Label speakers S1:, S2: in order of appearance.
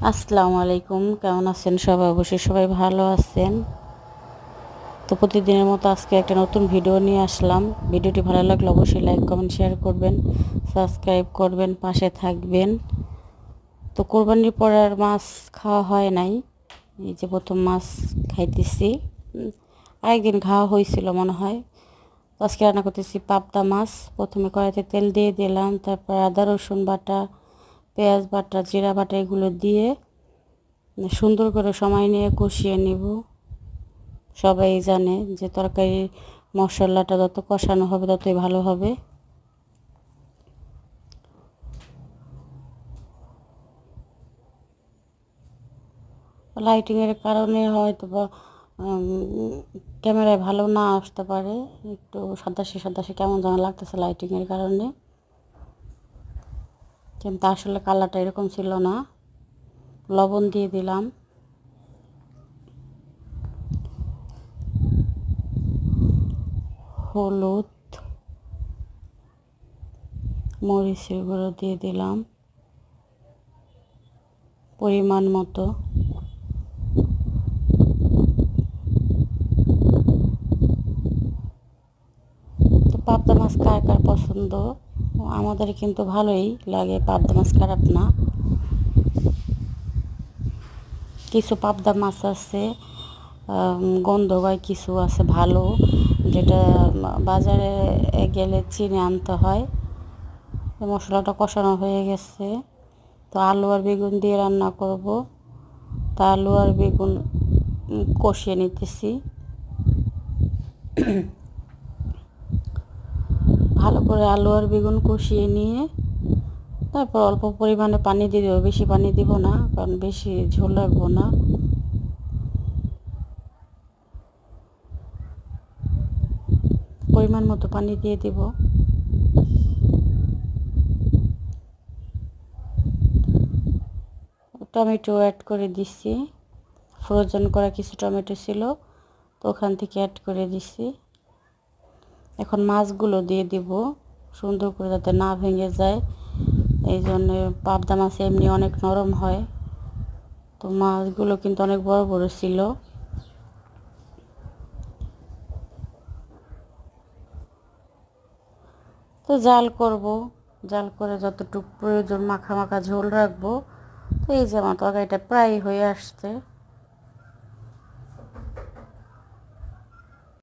S1: আসসালামু আলাইকুম, কেমন আছেন সবাই? অবশ্যই সবাই ভালো আছেন। তো প্রতিদিনের মতো আজকে একটা নতুন ভিডিও নিয়ে আসলাম। ভিডিওটি ভালো লাগলে অবশ্যই লাইক কমেন্ট শেয়ার করবেন, সাবস্ক্রাইব করবেন, পাশে থাকবেন। তো কোরবানির পর আর মাছ খাওয়া হয় নাই, এই যে প্রথম মাছ খাইতেছি। আরেকদিন খাওয়া হয়েছিল মনে হয়। তো আজকে রান্না করতেছি পাবদা মাছ। প্রথমে কড়াইতে তেল দিয়ে দিলাম, তারপর আদা রসুন বাটা, পেঁয়াজ বাটা, জিরা বাটা এগুলো দিয়ে সুন্দর করে সময় নিয়ে কষিয়ে নিব। সবাই জানে যে তরকারি মশলাটা যত কষানো হবে ততই ভালো হবে। লাইটিংয়ের কারণে হয়তো বা ক্যামেরায় ভালো না আসতে পারে, একটু সাদাসে সাদাসে কেমন যেন লাগতেছে লাইটিংয়ের কারণে, কিন্তু আসলে কালারটা এরকম ছিল না। লবণ দিয়ে দিলাম, হলুদ, মরিচের গুঁড়ো দিয়ে দিলাম পরিমাণ মতো। তো পাবদা মাছ কার কার পছন্দ? আমাদের কিন্তু ভালোই লাগে, পাবদা মাছ খারাপ না। কিছু পাবদা মাছ আছে গন্ধ হয়, কিছু আছে ভালো, যেটা বাজারে গেলে চিনে আনতে হয়। মশলাটা কষানো হয়ে গেছে, তো আলু আর বেগুন দিয়ে রান্না করব। তা আলু আর বেগুন কষিয়ে নিতেছি ভালো করে। আলু আর বেগুন কষিয়ে নিয়ে তারপর অল্প পরিমাণে পানি দিয়ে দেবো, বেশি পানি দিব না, কারণ বেশি ঝোল রাখবো না। পরিমাণ মতো পানি দিয়ে দিব। টমেটো অ্যাড করে দিছি, ফ্রোজেন করা কিছু টমেটো ছিল, তো ওখান থেকে অ্যাড করে দিছি। এখন মাছগুলো দিয়ে দিব সুন্দর করে, যাতে না ভেঙে যায়। এই জন্য পাবদা মাছ এমনি অনেক নরম হয়, তো মাছগুলো কিন্তু অনেক বড় বড় ছিল। তো জাল করব, জাল করে যতটুকু প্রয়োজন মাখা মাখা ঝোল রাখবো। তো এই যে আমার তরকারিটা প্রায় হয়ে আসছে।